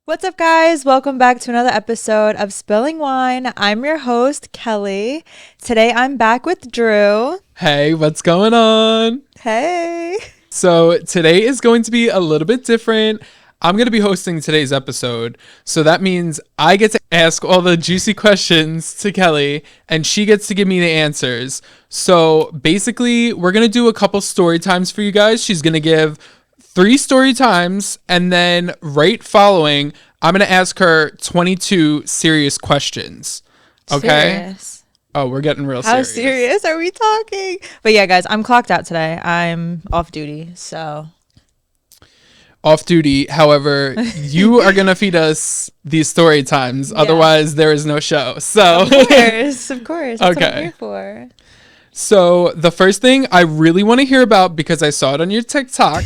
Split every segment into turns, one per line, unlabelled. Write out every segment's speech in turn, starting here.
What's up, guys? Welcome back to another episode of Spilling Wine. I'm your host, Kelly. Today I'm back with Drew.
Hey, what's going on?
Hey.
So today is going to be a little bit different. I'm going to be hosting today's episode. So that means I get to ask all the juicy questions to Kelly and she gets to give me the answers. So basically, we're going to do a couple story times for you guys. She's going to give 3 story times, and then right following, I'm going to ask her 22 serious questions. Okay?
Serious.
Oh, we're getting real
How
serious.
serious are we talking? But yeah, guys, I'm clocked out today. I'm off duty, so.
Off duty. However, you are going to feed us these story times. Yeah. Otherwise, there is no show. So,
of course. That's okay. What I'm here for.
So, the first thing I really want to hear about, because I saw it on your TikTok,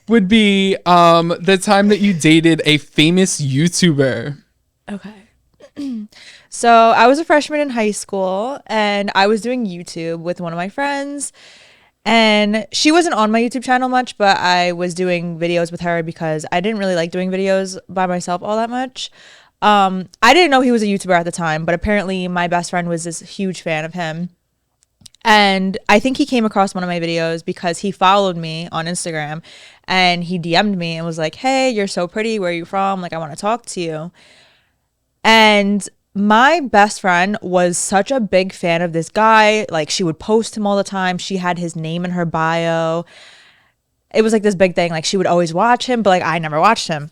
would be the time that you dated a famous YouTuber.
Okay. So I was a freshman in high school and I was doing YouTube with one of my friends, and she wasn't on my YouTube channel much, but I was doing videos with her because I didn't really like doing videos by myself all that much. I didn't know he was a YouTuber at the time, but apparently my best friend was this huge fan of him. And I think he came across one of my videos because he followed me on Instagram and he DM'd me and was like, "Hey, you're so pretty. Where are you from? Like, I want to talk to you." And my best friend was such a big fan of this guy. Like, she would post him all the time. She had his name in her bio. It was like this big thing. Like, she would always watch him, but like I never watched him.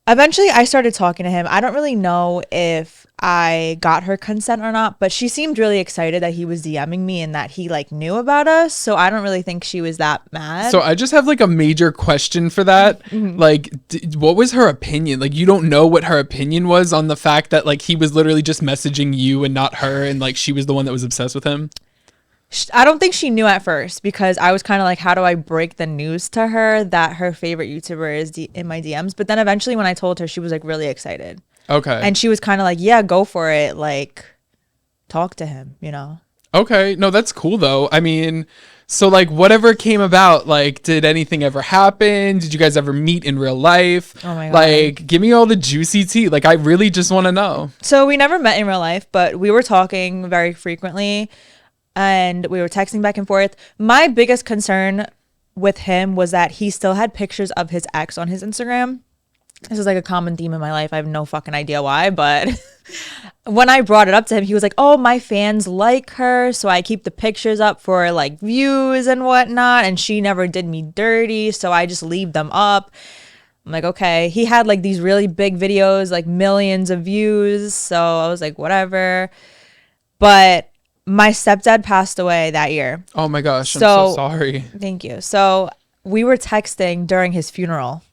Eventually, I started talking to him. I don't really know if I got her consent or not, but she seemed really excited that he was DMing me and that he like knew about us. So I don't really think she was that mad.
So I just have like a major question for that. Mm-hmm. Like, what was her opinion? Like, you don't know what her opinion was on the fact that like he was literally just messaging you and not her, and like she was the one that was obsessed with him?
I don't think she knew at first because I was kind of like, how do I break the news to her that her favorite YouTuber is in my DMs? But then eventually when I told her, she was like really excited.
Okay.
And she was kind of like, yeah, go for it. Like, talk to him, you know?
Okay. No, that's cool though. I mean, so like whatever came about, like, did anything ever happen? Did you guys ever meet in real life?
Oh my God.
Like, give me all the juicy tea. Like, I really just want to know.
So we never met in real life, but we were talking very frequently and we were texting back and forth. My biggest concern with him was that he still had pictures of his ex on his Instagram. This is like a common theme in my life. I have no fucking idea why, but when I brought it up to him, he was like, "Oh, my fans like her, so I keep the pictures up for like views and whatnot, and she never did me dirty, so I just leave them up." I'm like, okay. He had like these really big videos, like millions of views, so I was like, whatever. But my stepdad passed away that year.
Oh my gosh, I'm so sorry.
Thank you. So we were texting during his funeral.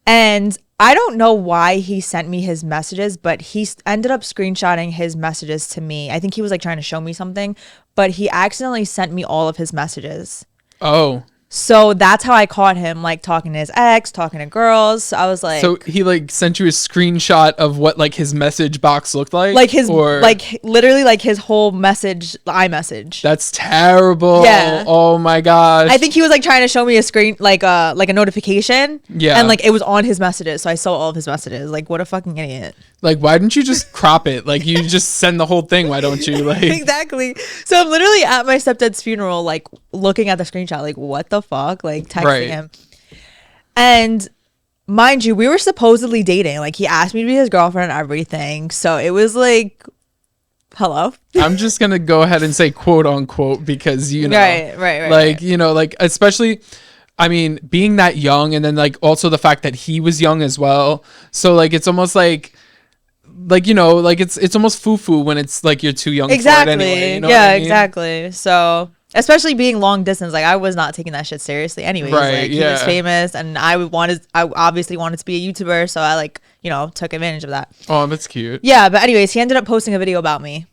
And I don't know why he sent me his messages, but he ended up screenshotting his messages to me. I think he was like trying to show me something, but he accidentally sent me all of his messages.
Oh.
So that's how I caught him, like talking to his ex, talking to girls. So I was like,
so he like sent you a screenshot of what like his message box looked like
his, or like literally like his whole message, iMessage.
That's terrible.
Yeah.
Oh my gosh.
I think he was like trying to show me a screen, like a notification.
Yeah.
And like it was on his messages, so I saw all of his messages. Like, what a fucking idiot.
Like, why didn't you just crop it? Like, you just send the whole thing. Why don't you? Like,
exactly. So I'm literally at my stepdad's funeral, like looking at the screenshot, like, what the fuck? Like texting him. And mind you, we were supposedly dating. Like, he asked me to be his girlfriend and everything. So it was like, hello?
I'm just going to go ahead and say quote unquote because, you know,
right.
Like, you know, like, especially, I mean, being that young, and then like also the fact that he was young as well. So like, it's almost like, you know, like it's almost foo-foo when it's like you're too young
exactly.
for it anyway. You know
yeah,
what I mean?
Exactly. So especially being long distance, like I was not taking that shit seriously anyways.
Right,
like he was famous and I obviously wanted to be a YouTuber, so I like, you know, took advantage of that.
Oh, that's cute.
Yeah, but anyways, he ended up posting a video about me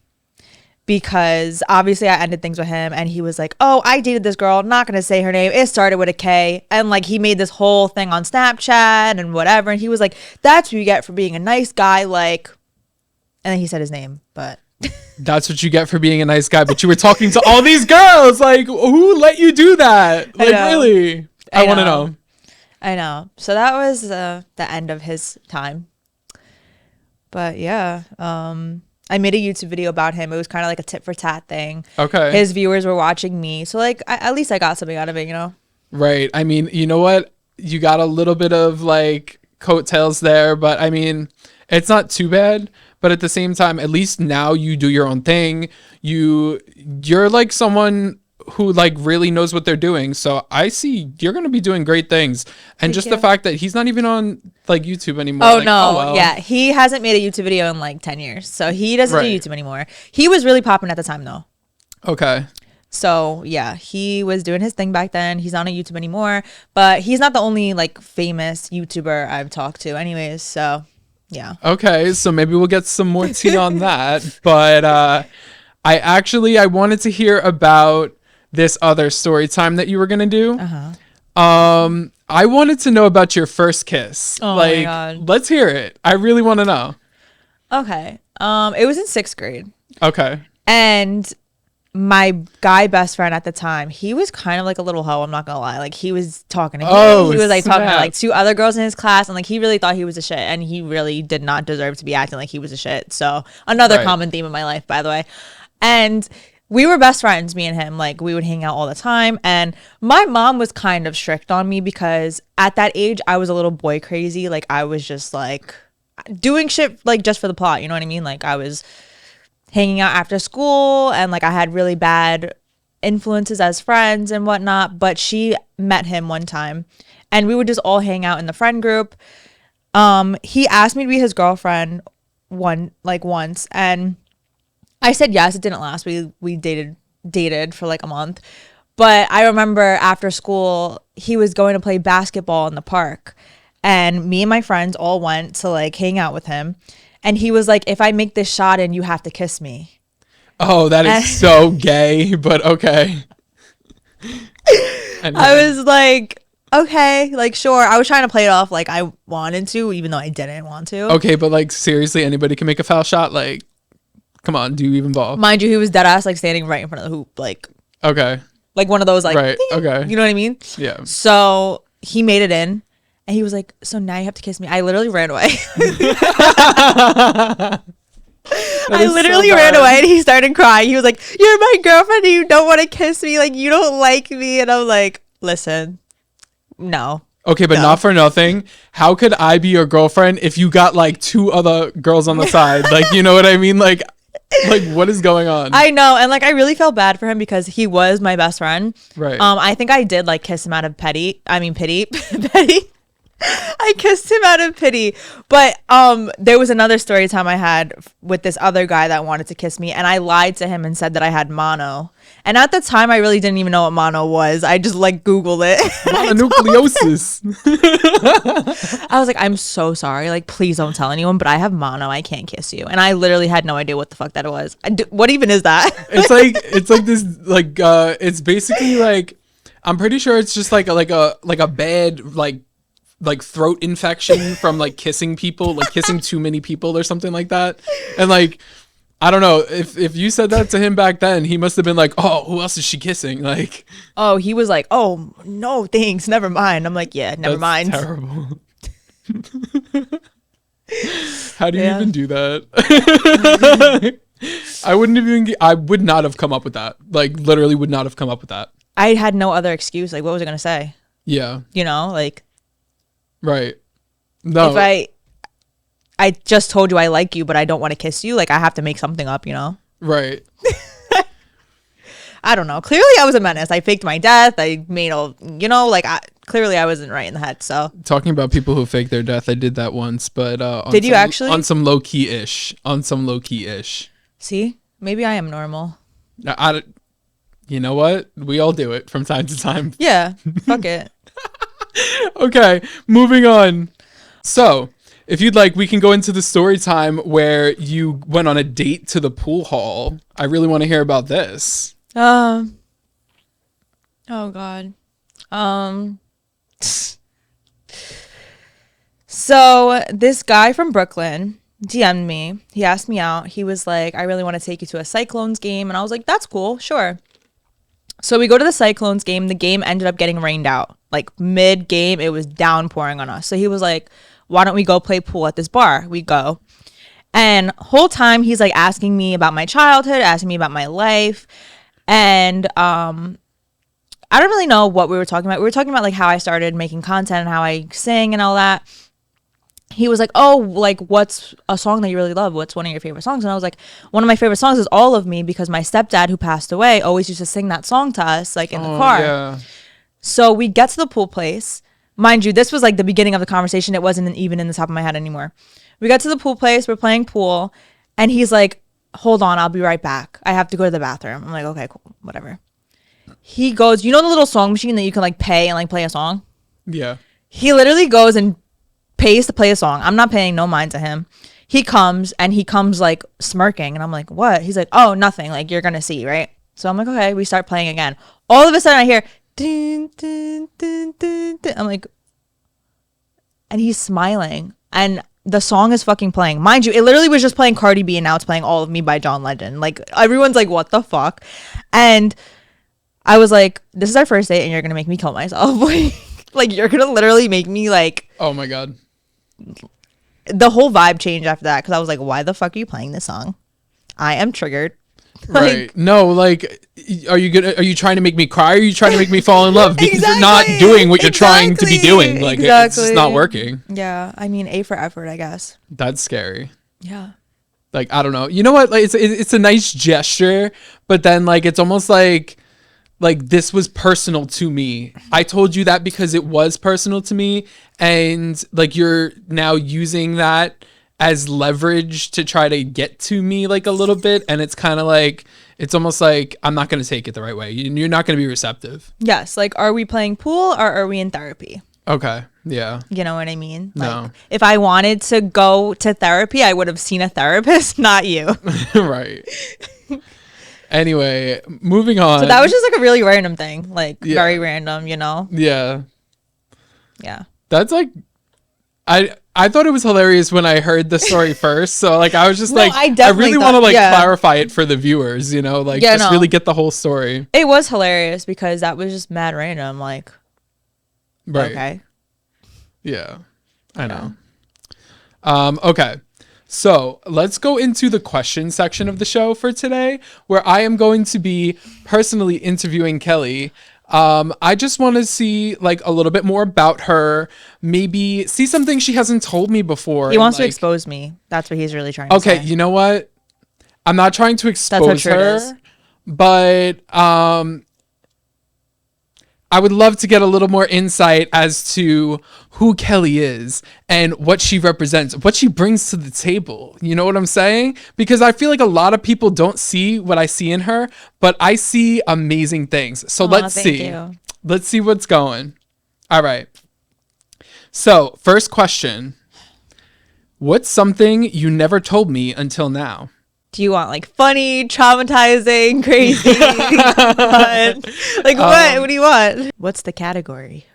because obviously I ended things with him, and he was like, "Oh, I dated this girl, not gonna say her name, it started with a K," and like he made this whole thing on Snapchat and whatever, and he was like, "That's what you get for being a nice guy," like, and then he said his name, but
that's what you get for being a nice guy. But you were talking to all these girls. Like, who let you do that? Like, really? I want to know.
I know. So that was the end of his time. But yeah, I made a YouTube video about him. It was kind of like a tit for tat thing.
Okay.
His viewers were watching me, so like at least I got something out of it, you know.
Right. I mean, you know what? You got a little bit of like coattails there, but I mean, it's not too bad. But at the same time, at least now you do your own thing. You're like someone who like really knows what they're doing. So I see you're gonna be doing great things. And
Thank
just
you.
the fact that he's not even on like YouTube anymore.
Oh
like,
no,
well.
yeah, he hasn't made a YouTube video in like 10 years, so he doesn't
Right.
do YouTube anymore. He was really popping at the time though.
Okay.
So yeah, he was doing his thing back then. He's not on YouTube anymore, but he's not the only like famous YouTuber I've talked to anyways. So yeah.
Okay, so maybe we'll get some more tea on that. But I wanted to hear about this other story time that you were gonna do. I wanted to know about your first kiss.
Oh my
like,
God.
let's hear it. I really want to know.
Okay. It was in 6th grade.
Okay.
And my guy best friend at the time, he was kind of like a little hoe, I'm not gonna lie. Like he was talking to me.
Oh,
He was like talking to
snap.
like 2 other girls in his class, and like he really thought he was a shit, and he really did not deserve to be acting like he was a shit. So another
Right.
common theme in my life, by the way. And we were best friends, me and him. Like we would hang out all the time. And my mom was kind of strict on me because at that age I was a little boy crazy. Like I was just like doing shit like just for the plot, you know what I mean? Like I was hanging out after school, and like I had really bad influences as friends and whatnot. But she met him one time and we would just all hang out in the friend group. He asked me to be his girlfriend once, and I said yes. It didn't last. We dated for like a month. But I remember after school he was going to play basketball in the park, and me and my friends all went to like hang out with him. And he was like, if I make this shot in, you have to kiss me.
Oh, that is so gay, but okay. Anyway.
I was like, okay, like sure. I was trying to play it off like I wanted to, even though I didn't want to.
Okay, but like seriously, anybody can make a foul shot. Like, come on, do you even ball?
Mind you, he was dead ass like standing right in front of the hoop, like
Okay.
one of those like,
Right.
ding,
Okay.
you know what I mean?
Yeah.
So he made it in, and he was like, so now you have to kiss me. I literally ran away. I literally ran away, and he started crying. He was like, you're my girlfriend and you don't want to kiss me, like you don't like me. And I'm like, listen, no.
Okay, but
No.
not for nothing. How could I be your girlfriend if you got like 2 other girls on the side? Like, you know what I mean? Like what is going on?
I know, and like I really felt bad for him because he was my best friend.
Right.
I think I did like kiss him out of pity. Petty. I kissed him out of pity. But there was another story time I had with this other guy that wanted to kiss me, and I lied to him and said that I had mono. And at the time I really didn't even know what mono was. I just like Googled it.
Mononucleosis.
I was like, I'm so sorry. Like, please don't tell anyone, but I have mono. I can't kiss you. And I literally had no idea what the fuck that was. What even is that?
It's like this like it's basically like I'm pretty sure it's just like a bad like throat infection from like kissing people, like kissing too many people or something like that. And like I don't know, if you said that to him back then, he must have been like, "Oh, who else is she kissing?" Like,
Oh, he was like, oh, no, thanks. Never mind. I'm like, yeah, never
that's
mind.
terrible. How do you
Yeah.
even do that? I would not have come up with that. Like literally would not have come up with that.
I had no other excuse. Like, what was I going to say?
Yeah.
You know, like,
Right. No.
if I just told you I like you, but I don't want to kiss you, like, I have to make something up, you know?
Right.
I don't know. Clearly, I was a menace. I faked my death. I made all, you know, like, clearly I wasn't right in the head. So,
Talking about people who fake their death, I did that once, but
Did you actually?
on some low key ish?
see, maybe I am normal.
You know what? We all do it from time to time.
Yeah, fuck it.
Okay, moving on. So, if you'd like, we can go into the story time where you went on a date to the pool hall. I really want to hear about this.
Oh God. So this guy from Brooklyn DM'd me. He asked me out. He was like, I really want to take you to a Cyclones game. And I was like, that's cool. Sure. So we go to the Cyclones game. The game ended up getting rained out. like mid game, it was downpouring on us. So he was like, why don't we go play pool at this bar? We go. And whole time he's like asking me about my childhood, asking me about my life. And I don't really know what we were talking about. We were talking about like how I started making content and how I sing and all that. He was like, oh, like, what's a song that you really love? What's one of your favorite songs? And I was like, one of my favorite songs is All of Me, because my stepdad, who passed away, always used to sing that song to us, like, in the car.
Yeah.
So we get to the pool place. Mind you, this was like the beginning of the conversation. It wasn't even in the top of my head anymore. We got to the pool place. We're playing pool. And he's like, hold on, I'll be right back. I have to go to the bathroom. I'm like, okay, cool, whatever. He goes, you know the little song machine that you can like pay and like play a song?
Yeah.
He literally goes and pays to play a song. I'm not paying no mind to him. He comes like smirking, and I'm like, what? He's like, oh, nothing. Like, you're gonna see, right? So I'm like, okay. We start playing again. All of a sudden I hear dun, dun, dun, dun, dun. I'm like, and he's smiling, and the song is fucking playing. Mind you, it literally was just playing Cardi B, and now it's playing All of Me by John Legend. Like, everyone's like, what the fuck? And I was like, this is our first date and you're gonna make me kill myself. Like, you're gonna literally make me like,
Oh my God.
the whole vibe changed after that, because I was like, why the fuck are you playing this song? I am triggered.
Right. No, like, are you trying to make me cry, or are you trying to make me fall in love? Because
Exactly.
you're not doing what you're trying to be doing. Like, it's just not working.
Yeah, I mean, A for effort, I guess.
That's scary.
Yeah.
Like, I don't know. You know what? Like, it's a nice gesture, but then like it's almost like this was personal to me. I told you that because it was personal to me, and like you're now using that as leverage to try to get to me like a little bit, and it's kind of like, it's almost like I'm not going to take it the right way. You're not going to be receptive.
Yes, like, are we playing pool or are we in therapy?
Okay. Yeah.
You know what I mean? Like,
No.
if I wanted to go to therapy, I would have seen a therapist, not you.
Right. Anyway, moving on.
So that was just like a really random thing, like,
Yeah.
very random, you know?
Yeah.
Yeah.
That's like, I thought it was hilarious when I heard the story first. So like I was just
No,
like,
I
I
definitely
really want to
thought-
like
yeah.
clarify it for the viewers, you know, like
Yeah,
just
no.
really get the whole story.
It was hilarious because that was just mad random. Like,
Right.
okay.
Yeah. I know. Okay. So let's go into the question section of the show for today, where I am going to be personally interviewing Kelly. I just want to see like a little bit more about her, maybe see something she hasn't told me before.
He wants to
like,
expose me. That's what he's really trying to
okay,
say.
you know what? I'm not trying to expose
true it
her,
is.
but I would love to get a little more insight as to who Kelly is and what she represents, what she brings to the table. You know what I'm saying? Because I feel like a lot of people don't see what I see in her, but I see amazing things. So let's
thank
see.
you.
Let's see what's going. All right. So, first question. What's something you never told me until now?
Do you want like funny, traumatizing, crazy? Fun? Like what? What do you want? What's the category?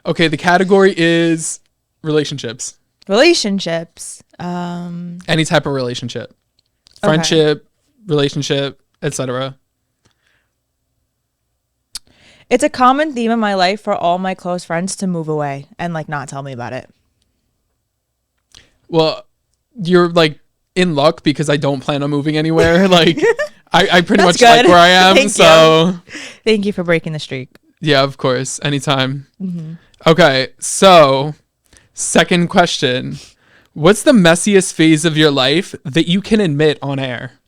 Okay, the category is relationships.
Relationships.
Any type of relationship. Friendship, relationship, etc.
It's a common theme in my life for all my close friends to move away and like not tell me about it.
Well, you're like in luck because I don't plan on moving anywhere. Like I pretty much
That's
like
good.
where I am.
Thank
So
Thank you for breaking the streak.
yeah, of course. Anytime. Okay, so second question. What's the messiest phase of your life that you can admit on air?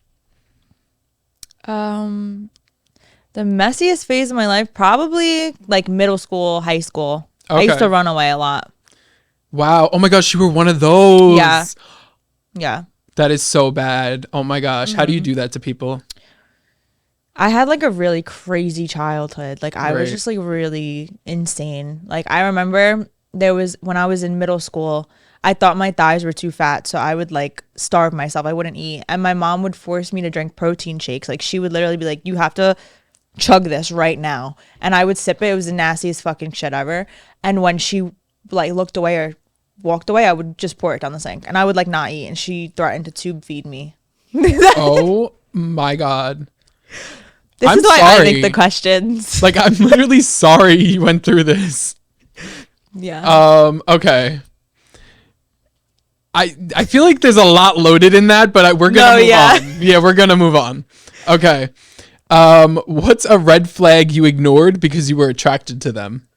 The messiest phase of my life, probably like middle school, high school. I used
Okay.
to run away a lot.
Wow. Oh my gosh, you were one of those.
Yeah. Yeah.
That is so bad. Oh my gosh. How do you do that to people?
I had like a really crazy childhood. Like I was
Right.
just like really insane. Like I remember when I was in middle school, I thought my thighs were too fat, so I would like starve myself. I wouldn't eat. And my mom would force me to drink protein shakes. Like she would literally be like, you have to chug this right now. And I would sip it. It was the nastiest fucking shit ever. And when she like looked away or walked away, I would just pour it down the sink. And I would like not eat. And she threatened to tube feed me.
Oh my God.
This
I'm
is why I make
sorry.
the questions.
Like, I'm literally sorry you went through this.
Yeah.
Okay. I feel like there's a lot loaded in that, but we're gonna move on. Yeah, we're gonna move on. Okay. What's a red flag you ignored because you were attracted to them?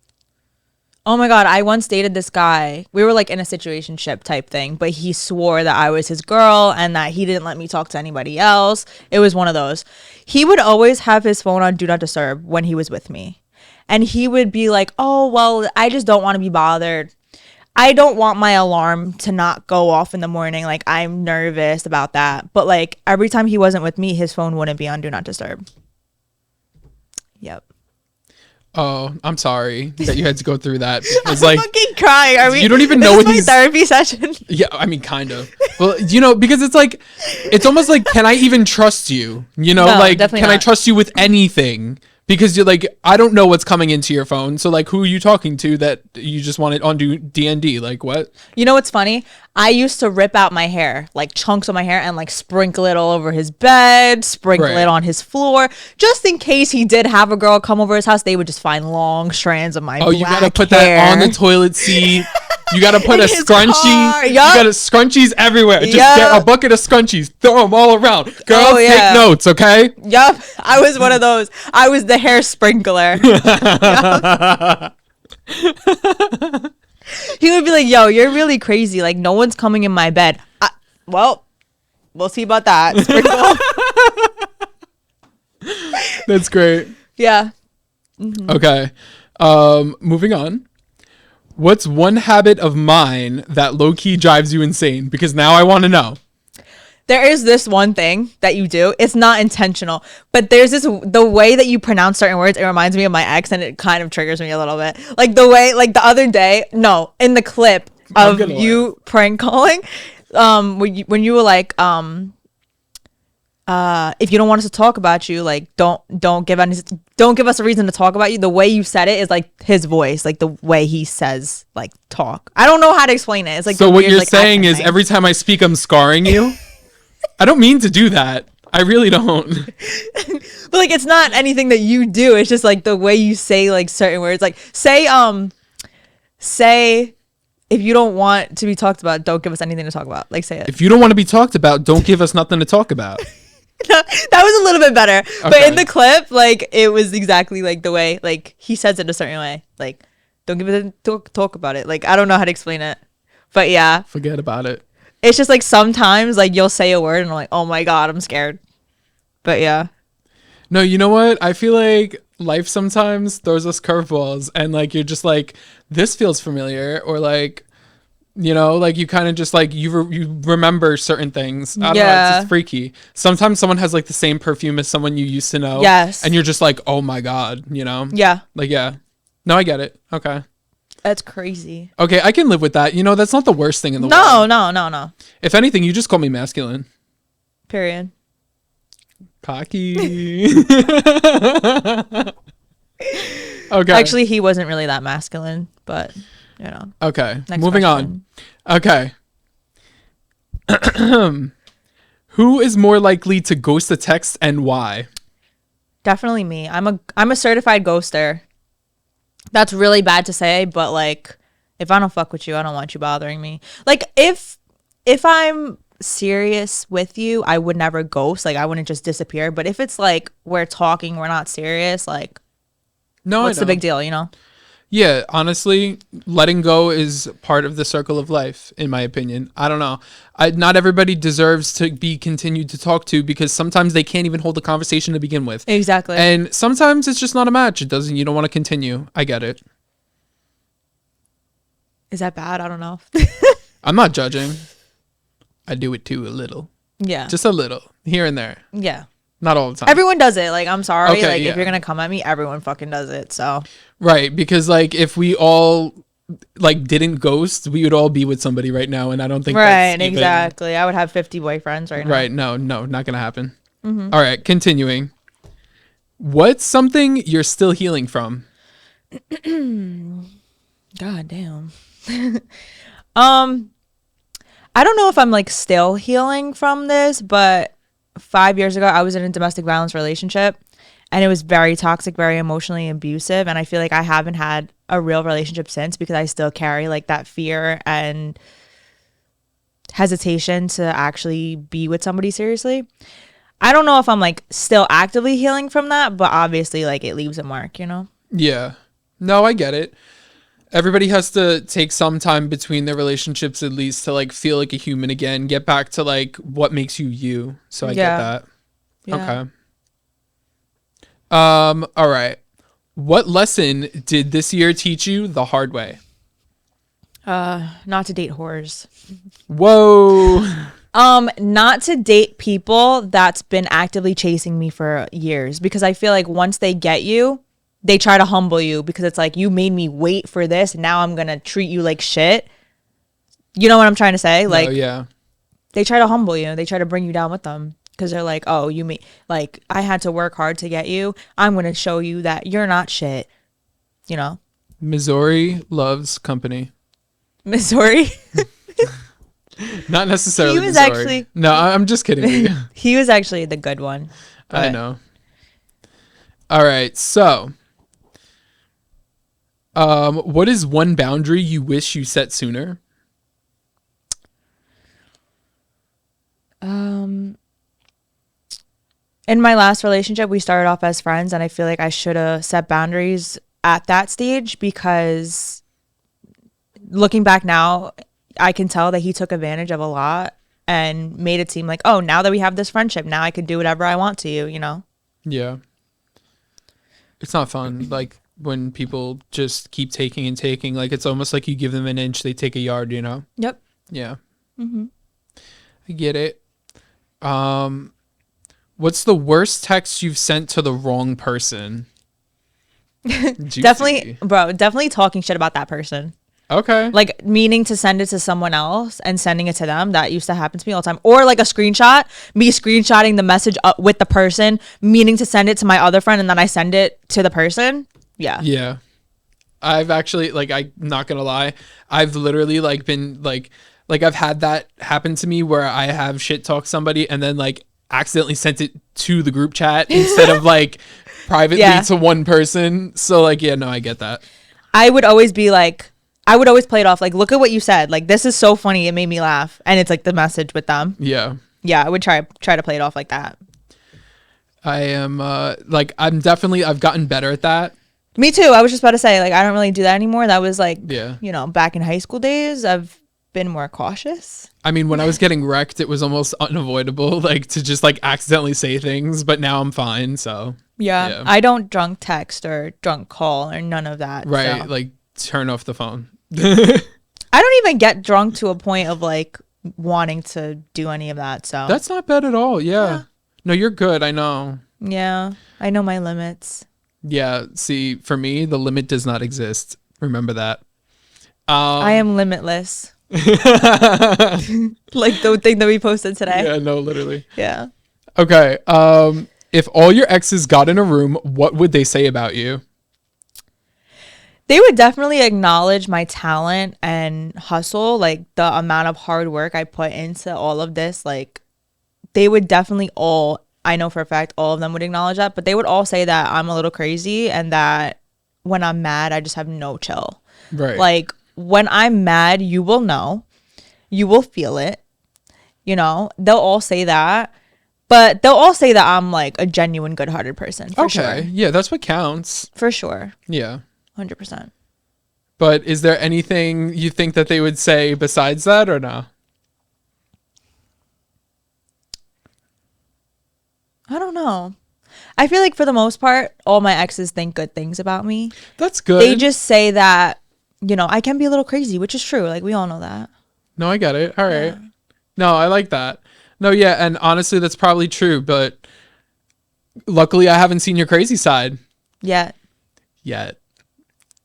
Oh my God, I once dated this guy. We were like in a situationship type thing, but he swore that I was his girl and that he didn't let me talk to anybody else. It was one of those. He would always have his phone on Do Not Disturb when he was with me. And he would be like, oh, well, I just don't want to be bothered. I don't want my alarm to not go off in the morning. Like, I'm nervous about that. But like every time he wasn't with me, his phone wouldn't be on Do Not Disturb. Yep.
Oh, I'm sorry that you had to go through that. It's
I'm
like
fucking crying. Are we?
you don't even
This
know
is
what
my
he's.
therapy session.
Yeah, I mean, kind of. Well, because it's like, it's almost like, can I even trust you?
No,
Like,
definitely
can I
not.
trust you with anything? Because you're like, I don't know what's coming into your phone. So like, who are you talking to that you just want it on DND? Like what?
You know what's funny? I used to rip out my hair, like chunks of my hair, and like sprinkle it all over his bed, sprinkle
Right.
it on his floor, just in case he did have a girl come over his house. They would just find long strands of my
Oh, you gotta
black
put
hair.
that on the toilet seat. You gotta put
In
a
his
scrunchie.
car.
You
Yup.
gotta scrunchies everywhere. Just
Yup.
get a bucket of scrunchies. Throw them all around. Girls,
Oh, yeah.
take notes, okay?
Yup, I was one of those. I was the hair sprinkler. Yup. He would be like, "Yo, you're really crazy. Like, no one's coming in my bed." Well, we'll see about that. Sprinkle.
That's great.
Yeah.
Okay. Moving on. What's one habit of mine that low key drives you insane? Because now I want to know.
There is this one thing that you do. It's not intentional, but there's the way that you pronounce certain words. It reminds me of my ex, and it kind of triggers me a little bit. Like the way, like the other day, no, in the clip
I'm
of
gonna
you prank calling, when you were like, if you don't want us to talk about you, like don't give us a reason to talk about you. The way you said it is like his voice, like the way he says like talk. I don't know how to explain it. It's like
So
the
what
weird,
you're
like,
saying
accent
is
thing.
every time I speak, I'm scarring you? I don't mean to do that. I really don't.
But like it's not anything that you do. It's just like the way you say like certain words. Like say if you don't want to be talked about, don't give us anything to talk about. Like say it.
If you don't want to be talked about, don't give us nothing to talk about.
That was a little bit better. But
Okay.
in the clip, like it was exactly like the way like he says it a certain way. Like don't give it talk about it. Like I don't know how to explain it. But yeah,
Forget about it.
it's just like sometimes like you'll say a word and I'm like, "Oh my God, I'm scared." But yeah.
No, you know what? I feel like life sometimes throws us curveballs and like you're just like, this feels familiar, or like, like you kind of just like you remember certain things. I don't know, it's just freaky. Sometimes someone has like the same perfume as someone you used to know.
Yes.
And you're just like, oh my God,
Yeah.
Like, yeah. No, I get it. Okay.
That's crazy.
Okay, I can live with that. That's not the worst thing in the world.
No.
If anything, you just call me masculine.
Period.
Cocky. Okay.
Actually, he wasn't really that masculine, but
Okay.
Next
Moving
question.
on. Okay. Who is more likely to ghost a text and why?
Definitely me. I'm a certified ghoster. That's really bad to say, but like if I don't fuck with you, I don't want you bothering me. Like if I'm serious with you, I would never ghost. Like I wouldn't just disappear. But if it's like we're talking, we're not serious, like
No,
what's
I
the
know.
big deal,
Yeah, honestly, letting go is part of the circle of life, in my opinion. I don't know. Not everybody deserves to be continued to talk to because sometimes they can't even hold a conversation to begin with.
Exactly.
And sometimes it's just not a match. You don't want to continue. I get it.
Is that bad? I don't know.
I'm not judging. I do it too a little.
Yeah.
Just a little. Here and there.
Yeah.
Not all the time.
Everyone does it. Like I'm sorry.
Okay,
like
yeah.
if you're gonna come at me, everyone fucking does it. So
Right, because like if we all like didn't ghost, we would all be with somebody right now, and I don't think
right,
that's even,
exactly. I would have 50 boyfriends right now.
right. No, not gonna happen. All right, continuing. What's something you're still healing from?
God damn. I don't know if I'm like still healing from this, but 5 years ago I was in a domestic violence relationship and it was very toxic, very emotionally abusive. And I feel like I haven't had a real relationship since because I still carry like that fear and hesitation to actually be with somebody seriously. I don't know if I'm like still actively healing from that, but obviously like it leaves a mark, you know?
Yeah. No, I get it. Everybody has to take some time between their relationships at least to like feel like a human again, get back to like what makes you you. So I get
Yeah.
that.
Yeah.
Okay. All right. What lesson did this year teach you the hard way?
Not to date whores.
Whoa.
Not to date people that's been actively chasing me for years, because I feel like once they get you, they try to humble you because it's like, you made me wait for this. And now I'm going to treat you like shit. You know what I'm trying to say?
No,
Like,
yeah.
they try to humble you. They try to bring you down with them because they're like, oh, you made, like, I had to work hard to get you. I'm going to show you that you're not shit. You know?
Missouri loves company.
Missouri.
Not necessarily
He was
Missouri.
actually-
No, I'm just kidding.
He was actually the good one.
I
But
know. All right. So, what is one boundary you wish you set sooner?
in my last relationship, we started off as friends, and I feel like I should have set boundaries at that stage, because looking back now, I can tell that he took advantage of a lot and made it seem like, oh, now that we have this friendship, now I can do whatever I want to you, you know?
Yeah. It's not fun. Like when people just keep taking and taking, like it's almost like you give them an inch, they take a yard, you know?
Yep.
Yeah. I get it. What's the worst text you've sent to the wrong person? Juicy.
Definitely talking shit about that person.
Okay.
Like meaning to send it to someone else and sending it to them. That used to happen to me all the time. Or like a screenshot, me screenshotting the message up with the person, meaning to send it to my other friend, and then I send it to the person. Yeah.
Yeah. I've actually, like, I'm not gonna lie, I've literally like been like I've had that happen to me where I have shit talked somebody and then like accidentally sent it to the group chat instead of like privately to one person. So like, yeah, no, I get that.
I would always be like, I would always play it off like, look at what you said. Like, this is so funny. It made me laugh. And it's like the message with them.
Yeah.
Yeah, I would try to play it off like that.
I am like I've gotten better at that.
Me too. I was just about to say, like, I don't really do that anymore. That was like,
Yeah.
you know, back in high school days, I've been more cautious.
I mean, when I was getting wrecked, it was almost unavoidable, like to just like accidentally say things, but now I'm fine. So
Yeah. I don't drunk text or drunk call or none of that.
right.
So.
Like turn off the phone.
I don't even get drunk to a point of like wanting to do any of that. So
that's not bad at all. Yeah. No, you're good. I know.
Yeah. I know my limits.
Yeah. See, for me, the limit does not exist. Remember that.
I am limitless. Like the thing that we posted today.
Yeah, no, literally.
Yeah.
Okay. If all your exes got in a room, what would they say about you?
They would definitely acknowledge my talent and hustle, like the amount of hard work I put into all of this. Like, they would definitely all, I know for a fact, all of them would acknowledge that, but they would all say that I'm a little crazy and that when I'm mad, I just have no chill.
Right.
Like, when I'm mad, you will know, you will feel it, you know, they'll all say that, but they'll all say that I'm like a genuine good-hearted person. For sure.
Yeah, that's what counts.
For sure.
Yeah.
100%.
But is there anything you think that they would say besides that or no?
I don't know. I feel like for the most part, all my exes think good things about me.
That's good.
They just say that, you know, I can be a little crazy, which is true. Like, we all know that.
No, I get it. All right. No, I like that. No, yeah. And honestly, that's probably true. But luckily, I haven't seen your crazy side
Yet.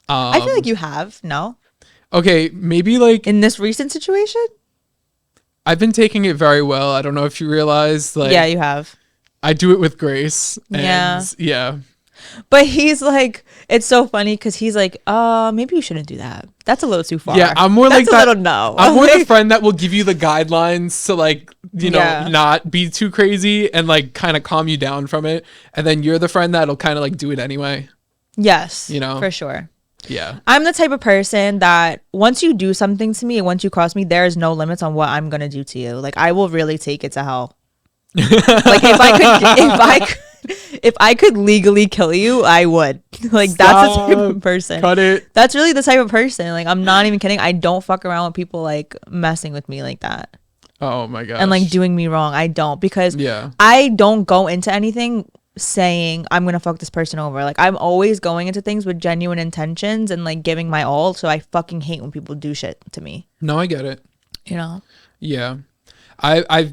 I feel like you have. No?
Okay, maybe like
In this recent situation?
I've been taking it very well. I don't know if you realize, like,
Yeah, you have.
I do it with grace. And
Yeah.
yeah.
But he's like, it's so funny because he's like, maybe you shouldn't do that. That's a little too far.
Yeah, I'm more
That's
like that.
a little no.
I'm more the friend that will give you the guidelines to like,
Yeah.
not be too crazy and like kind of calm you down from it. And then you're the friend that'll kind of like do it anyway.
Yes,
You know?
for sure.
Yeah.
I'm the type of person that once you do something to me, once you cross me, there is no limits on what I'm gonna do to you. Like I will really take it to hell. Like if I could legally kill you, I would. Like that's the type of person.
Cut it.
That's really the type of person. Like I'm not even kidding. I don't fuck around with people like messing with me like that.
Oh my gosh.
And like doing me wrong. I don't, because
Yeah.
I don't go into anything saying I'm gonna fuck this person over. Like I'm always going into things with genuine intentions and like giving my all. So I fucking hate when people do shit to me.
No, I get it.
You know?
Yeah. I've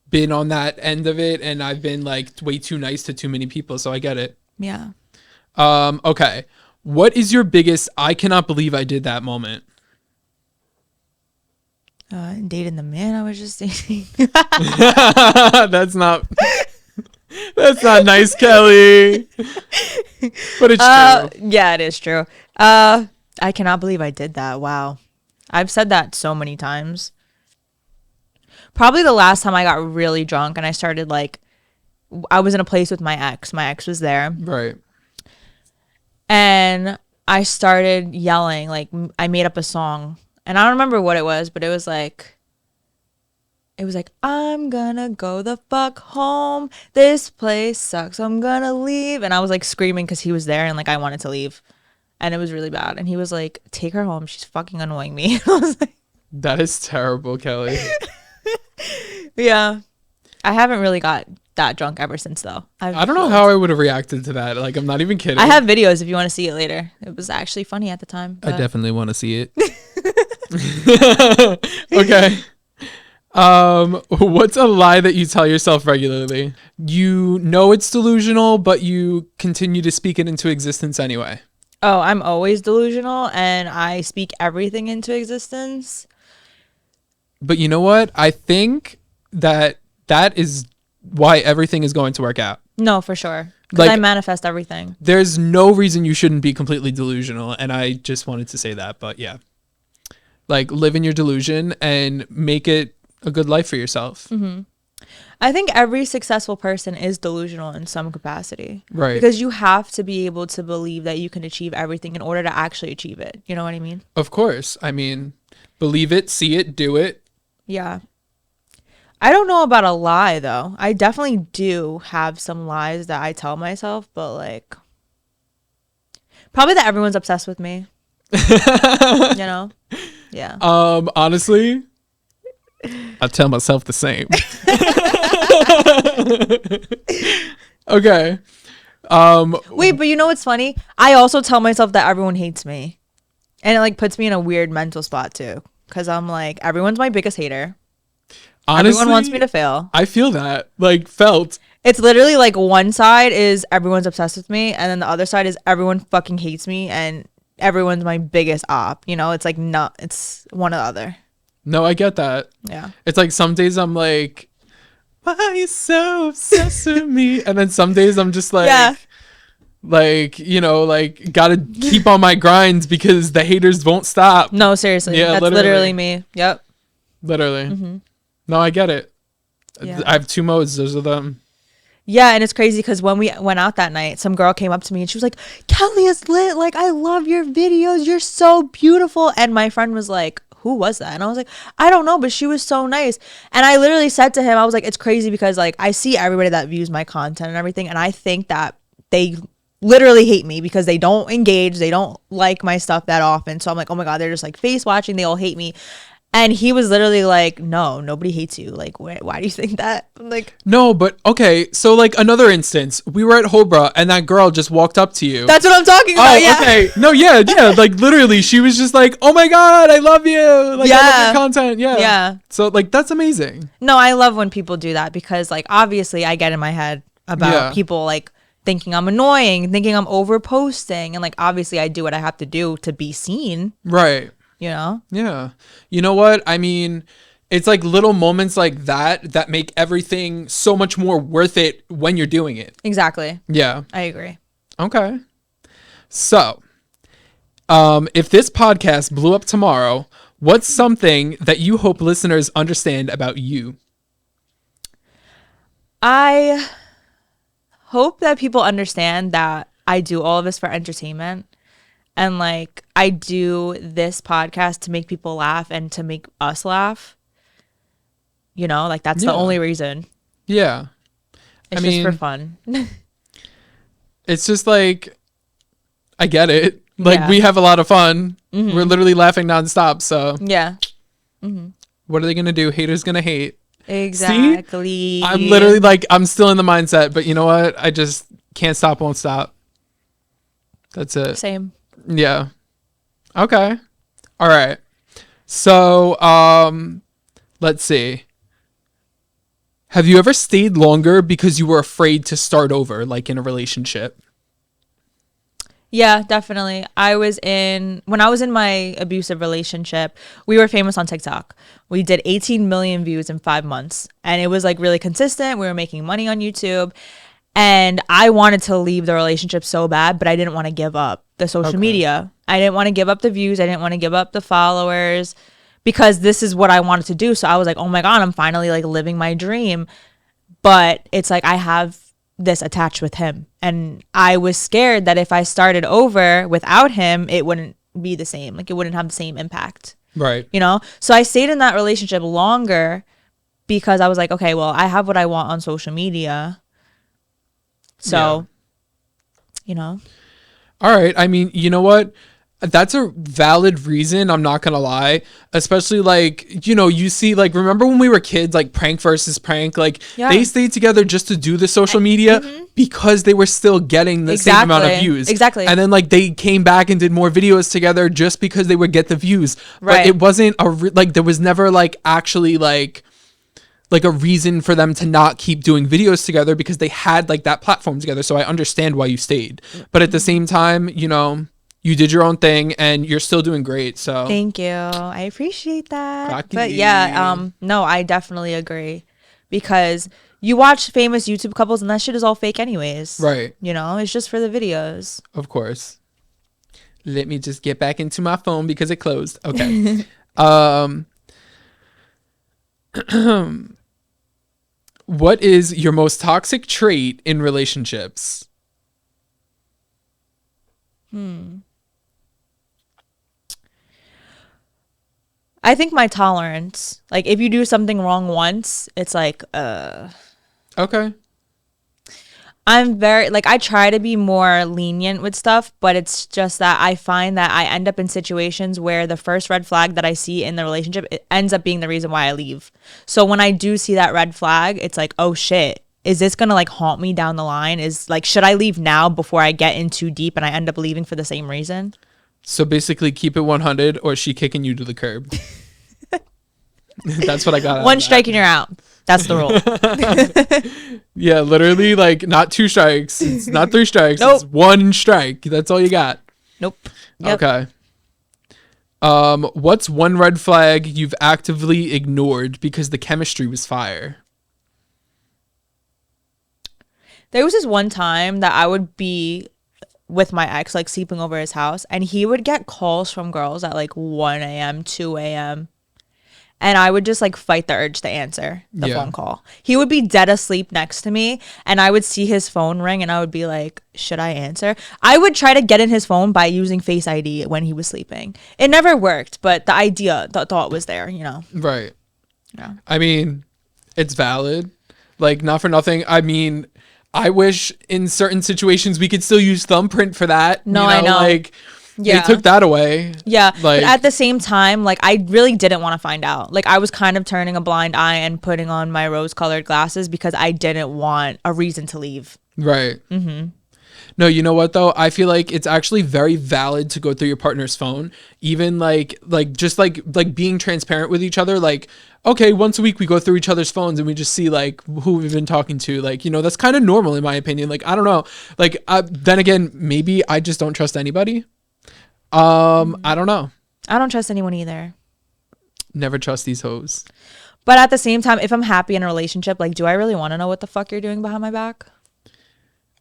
been on that end of it, and I've been like way too nice to too many people, so I get it.
Yeah.
Okay. What is your biggest I cannot believe I did that moment?
Dating the man I was just dating.
That's not nice, Kelly. But it's true.
Yeah, it is true. I cannot believe I did that. Wow. I've said that so many times. Probably the last time I got really drunk and I started like, I was in a place with my ex. My ex was there.
Right.
And I started yelling, like I made up a song. And I don't remember what it was, but it was like, I'm gonna go the fuck home. This place sucks. I'm gonna leave. And I was like screaming because he was there and like I wanted to leave. And it was really bad. And he was like, take her home. She's fucking annoying me. And I was like,
that is terrible, Kelly.
yeah. I haven't really got that drunk ever since though.
I don't know how I would have reacted to that. Like, I'm not even kidding.
I have videos if you want to see it later. It was actually funny at the time.
I definitely want to see it. Okay. What's a lie that you tell yourself regularly? You know it's delusional, but you continue to speak it into existence anyway.
Oh, I'm always delusional and I speak everything into existence.
But you know what? I think that is why everything is going to work out.
No, for sure. Because
Like,
I manifest everything.
There's no reason you shouldn't be completely delusional. And I just wanted to say that. But yeah. Like, live in your delusion and make it a good life for yourself.
Mm-hmm. I think every successful person is delusional in some capacity.
Right.
Because you have to be able to believe that you can achieve everything in order to actually achieve it. You know what I mean?
Of course. I mean, believe it, see it, do it.
Yeah. I don't know about a lie, though. I definitely do have some lies that I tell myself, but like, probably that everyone's obsessed with me. You know? Yeah.
Honestly, I tell myself the same. Okay.
Wait, but you know what's funny? I also tell myself that everyone hates me. And it like puts me in a weird mental spot too. Because I'm like, everyone's my biggest hater.
Honestly,
everyone wants me to fail.
I feel that. Like, felt.
It's literally like one side is everyone's obsessed with me. And then the other side is everyone fucking hates me. And everyone's my biggest op. You know, it's like not, it's one or the other.
No, I get that.
Yeah.
It's like some days I'm like, why are you so obsessed with me? And then some days I'm just like,
Yeah.
like, you know, like, gotta keep on my grinds because the haters won't stop.
No, seriously.
Yeah,
that's literally me. Yep.
Literally.
Mm-hmm.
No, I get it.
Yeah.
I have two modes. Those are them.
Yeah, and it's crazy because when we went out that night, some girl came up to me and she was like, Kelly is lit. Like, I love your videos. You're so beautiful. And my friend was like, who was that? And I was like, I don't know, but she was so nice. And I literally said to him, I was like, it's crazy because like I see everybody that views my content and everything. And I think that they literally hate me because they don't engage. They don't like my stuff that often. So I'm like, oh my God, they're just like face watching. They all hate me. And he was literally like, no, nobody hates you. Like, why do you think that? I'm like,
no, but okay. So like another instance, we were at Hobra and that girl just walked up to you.
that's what I'm talking about.
Oh,
Yeah.
okay. No, yeah. Like literally, she was just like, "Oh my God, I love you! Like, I love
Yeah.
your content." Yeah.
Yeah.
So like, that's amazing.
No, I love when people do that because like obviously I get in my head about
Yeah.
people like thinking I'm annoying, thinking I'm over posting, and like obviously I do what I have to do to be seen,
Right.
you know?
Yeah. You know what? I mean, it's like little moments like that make everything so much more worth it when you're doing it.
Exactly.
Yeah.
I agree.
Okay. So, if this podcast blew up tomorrow, what's something that you hope listeners understand about you?
I hope that people understand that I do all of this for entertainment. And like, I do this podcast to make people laugh and to make us laugh. You know, like that's the
Yeah.
only reason.
Yeah.
It's
I
just for
mean,
fun.
it's just like, I get it. Like,
Yeah.
we have a lot of fun. We're literally laughing nonstop. So,
Yeah.
what are they going to do? Haters going to hate. See?
Exactly.
I'm literally like, I'm still in the mindset, but you know what? I just can't stop, won't stop. That's it.
Same.
Yeah. Okay. All right. So, let's see. Have you ever stayed longer because you were afraid to start over, like in a relationship?
Yeah, definitely. When I was in my abusive relationship, we were famous on TikTok. We did 18 million views in 5 months, and it was like really consistent. We were making money on YouTube, and I wanted to leave the relationship so bad, but I didn't want to give up the social media. I didn't want to give up the views. I didn't want to give up the followers because this is what I wanted to do. So I was like, oh my God, I'm finally like living my dream. But it's like I have this attached with him. And I was scared that if I started over without him, it wouldn't be the same. Like it wouldn't have the same impact.
Right.
You know? So I stayed in that relationship longer because I was like, okay, well, I have what I want on social media. So, you know.
All right. I mean, you know what? That's a valid reason. I'm not going to lie. Especially like, you see, like, remember when we were kids, like prank versus prank, like they stayed together just to do the social media because they were still getting the same amount of views.
Exactly.
And then like they came back and did more videos together just because they would get the views.
Right.
But it wasn't like there was never like actually like a reason for them to not keep doing videos together because they had like that platform together. So I understand why you stayed. But at the same time, you did your own thing and you're still doing great. So
thank you. I appreciate that.
Rocky.
But yeah, no, I definitely agree because you watch famous YouTube couples and that shit is all fake anyways.
Right.
It's just for the videos.
Of course. Let me just get back into my phone because it closed. Okay. What is your most toxic trait in relationships?
I think my tolerance. Like if you do something wrong once, it's like
Okay.
I'm very like I try to be more lenient with stuff, but it's just that I find that I end up in situations where the first red flag that I see in the relationship it ends up being the reason why I leave. So when I do see that red flag, it's like, oh shit, is this gonna like haunt me down the line? Is like, should I leave now before I get in too deep and I end up leaving for the same reason?
So basically keep it 100 or she kicking you to the curb. That's what I got.
One strike and you're out. That's the rule.
Yeah, literally like not 2 strikes. It's not 3 strikes.
Nope.
It's 1 strike. That's all you got.
Nope. Yep.
Okay. What's one red flag you've actively ignored because the chemistry was fire?
There was this one time that I would be with my ex, like sleeping over his house, and he would get calls from girls at like 1 a.m., 2 a.m. And I would just like fight the urge to answer the phone call. He would be dead asleep next to me and I would see his phone ring and I would be like, should I answer? I would try to get in his phone by using Face ID when he was sleeping. It never worked, but the idea, the thought was there,
Right.
Yeah.
I mean, it's valid. Like, not for nothing. I mean, I wish in certain situations we could still use thumbprint for that.
No, I know.
Like,
yeah.
they took that away.
Yeah.
Like,
but at the same time, like, I really didn't want to find out. Like, I was kind of turning a blind eye and putting on my rose-colored glasses because I didn't want a reason to leave.
Right. Mm-hmm. No, you know what though? I feel like it's actually very valid to go through your partner's phone, even like just like being transparent with each other. Like, okay, once a week we go through each other's phones and we just see like who we've been talking to. Like, that's kind of normal in my opinion. Like, I don't know. Like, then again, maybe I just don't trust anybody. I don't know.
I don't trust anyone either.
Never trust these hoes.
But at the same time, if I'm happy in a relationship, like, do I really want to know what the fuck you're doing behind my back?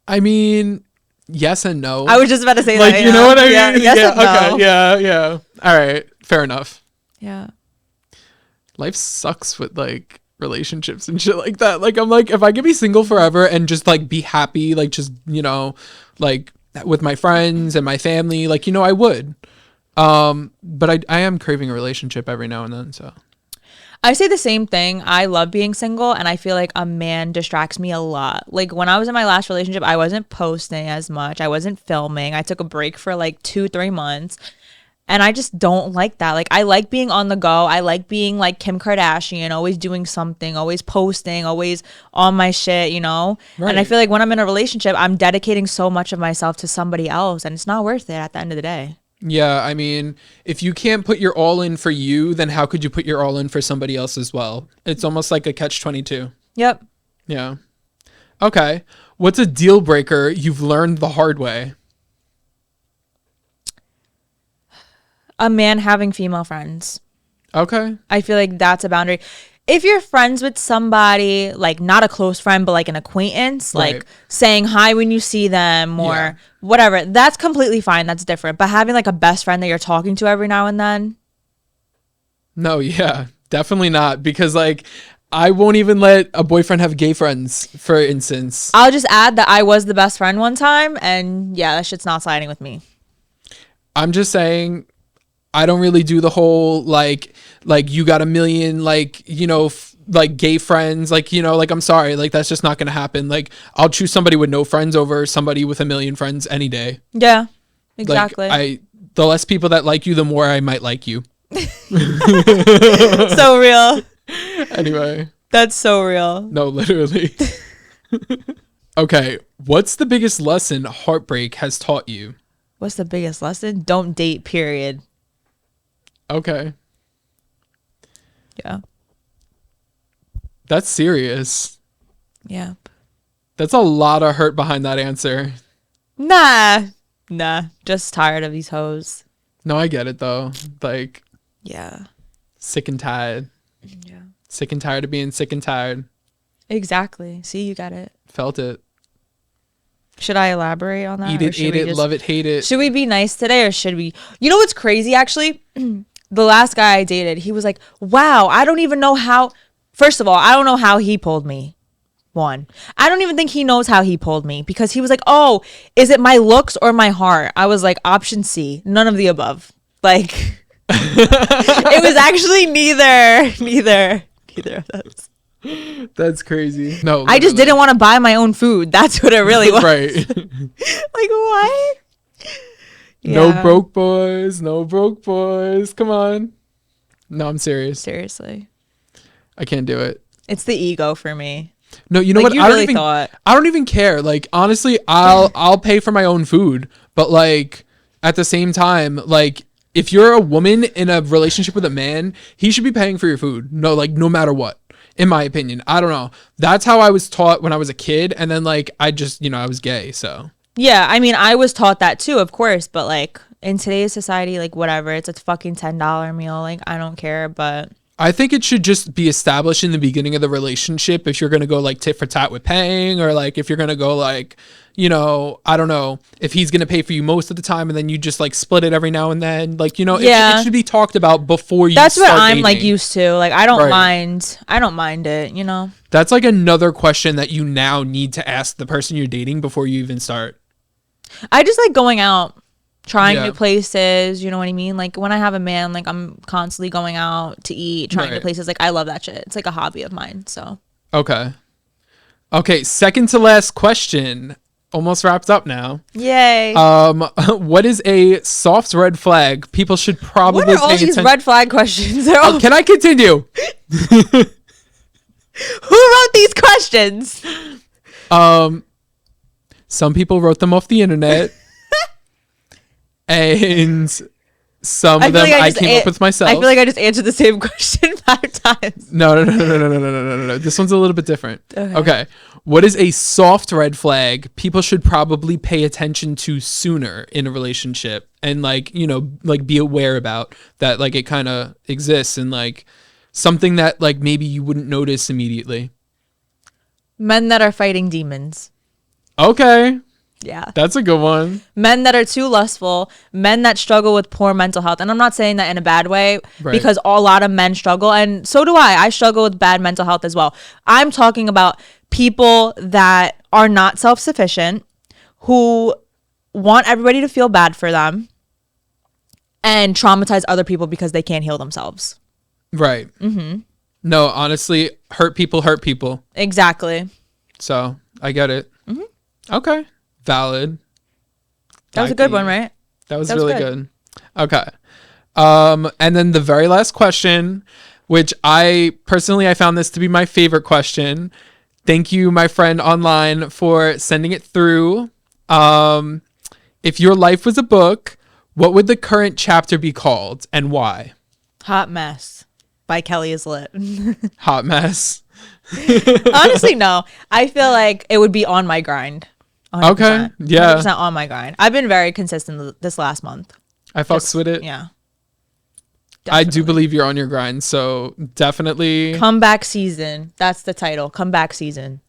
I mean, yes and no.
I was just about to say
like,
that.
you know what I mean?
Yeah, yes
yeah.
and no.
Okay. Yeah. All right. Fair enough.
Yeah.
Life sucks with like relationships and shit like that. Like, I'm like, if I could be single forever and just like be happy, like just, like with my friends and my family, like, I would. But I am craving a relationship every now and then. So
I say the same thing. I love being single, and I feel like a man distracts me a lot. Like when I was in my last relationship, I wasn't posting as much. I wasn't filming. I took a break for like 2-3 months. And I just don't like that. Like I like being on the go. I like being like Kim Kardashian, always doing something, always posting, always on my shit, And I feel like when I'm in a relationship, I'm dedicating so much of myself to somebody else, and it's not worth it at the end of the day.
yeah, I mean, if you can't put your all in for you, then how could you put your all in for somebody else as well? It's almost like a catch-22.
Yep.
Yeah. Okay. What's a deal breaker you've learned the hard way?
A man having female friends.
Okay.
I feel like that's a boundary. If you're friends with somebody, like not a close friend, but like an acquaintance,
Right.
like saying hi when you see them or
Yeah.
whatever, that's completely fine. That's different. But having like a best friend that you're talking to every now and then,
No, yeah, definitely not. Because like, I won't even let a boyfriend have gay friends, for instance.
I'll just add that I was the best friend one time, and yeah, that shit's not sliding with me.
I'm just saying, I don't really do the whole like you got a million like gay friends, like like I'm sorry, like that's just not gonna happen. Like I'll choose somebody with no friends over somebody with a million friends any day.
Yeah, exactly.
Like the less people that like you, the more I might like you.
So real.
Anyway,
That's so real.
no, literally. Okay, what's the biggest lesson heartbreak has taught you?
What's the biggest lesson? Don't date, period.
Okay,
Yeah.
that's serious.
Yeah.
That's a lot of hurt behind that answer.
Nah. Just tired of these hoes.
No, I get it though. Like,
Yeah.
sick and tired.
Yeah.
Sick and tired of being sick and tired.
Exactly. See, you got it.
Felt it.
Should I elaborate on that?
Eat it, ate it, love it, hate it.
Should we be nice today or should we? You know what's crazy actually? The last guy I dated, he was like, wow, I don't even know how. First of all, I don't know how he pulled me. One, I don't even think he knows how he pulled me because he was like, oh, is it my looks or my heart? I was like, option C, none of the above. Like, it was actually neither of those.
That's crazy. No,
I just didn't want to buy my own food. That's what it really was.
Right.
Like, what?
No
Yeah.
broke boys. No broke boys. Come on. No, I'm serious.
Seriously.
I can't do it.
It's the ego for me.
No, you know
Like,
what?
you
I
really
don't even.
thought.
I don't even care. Like honestly, I'll pay for my own food. But like at the same time, like if you're a woman in a relationship with a man, he should be paying for your food. No, like no matter what. In my opinion, I don't know. That's how I was taught when I was a kid, and then like I just I was gay, so.
Yeah, I mean, I was taught that too, of course, but like in today's society, like whatever, it's a fucking $10 meal. Like I don't care, but
I think it should just be established in the beginning of the relationship if you're going to go like tit for tat with paying, or like if you're going to go like, I don't know, if he's going to pay for you most of the time and then you just like split it every now and then. Like,
Yeah.
it should be talked about before you
that's what
start
I'm like
dating.
used to. Like I don't
Right.
mind. I don't mind it,
That's like another question that you now need to ask the person you're dating before you even start.
I just like going out, trying
Yeah.
new places, you know what I mean? Like when I have a man, like I'm constantly going out to eat, trying new
Right.
places. Like I love that shit. It's like a hobby of mine. So
Okay. Okay, second to last question. Almost wrapped up now.
yay.
What is a soft red flag people should probably
What are all
pay
these
attention?
red flag questions? They're all-
Can I continue?
Who wrote these questions?
Some people wrote them off the internet, and some of them I came up with myself.
I feel like I just answered the same question 5 times.
No. This one's a little bit different. Okay. What is a soft red flag people should probably pay attention to sooner in a relationship and like be aware about that, like it kind of exists, and like something that like maybe you wouldn't notice immediately?
Men that are fighting demons.
Okay.
Yeah.
That's a good one.
Men that are too lustful, men that struggle with poor mental health. And I'm not saying that in a bad way,
Right.
because a lot of men struggle, and so do I. I struggle with bad mental health as well. I'm talking about people that are not self-sufficient, who want everybody to feel bad for them and traumatize other people because they can't heal themselves.
Right. Mm-hmm. No, honestly, hurt people hurt people.
Exactly.
So I get it. Mm-hmm. Okay. Valid.
That was a good one, right?
That was really good. Okay. And then the very last question, which I found this to be my favorite question. Thank you, my friend online, for sending it through. If your life was a book, what would the current chapter be called and why?
Hot Mess by Kelly is Lit.
Hot Mess.
Honestly, no. I feel like it would be On My Grind. 100%.
Okay. Yeah.
100% On My Grind. I've been very consistent this last month.
I fucks with it.
Yeah.
Definitely. I do believe you're on your grind. So definitely.
Comeback season. That's the title. Comeback season.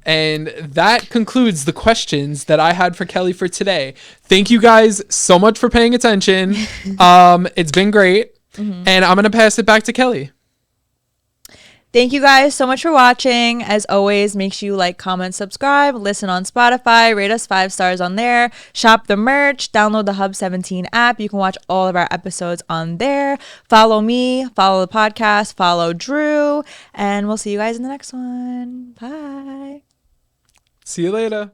And that concludes the questions that I had for Kelly for today. Thank you guys so much for paying attention. It's been great. Mm-hmm. And I'm going to pass it back to Kelly.
Thank you guys so much for watching. As always, make sure you like, comment, subscribe, listen on Spotify, rate us 5 stars on there, shop the merch, download the Hub 17 app. You can watch all of our episodes on there. Follow me, follow the podcast, follow Drew, and we'll see you guys in the next one. Bye.
See you later.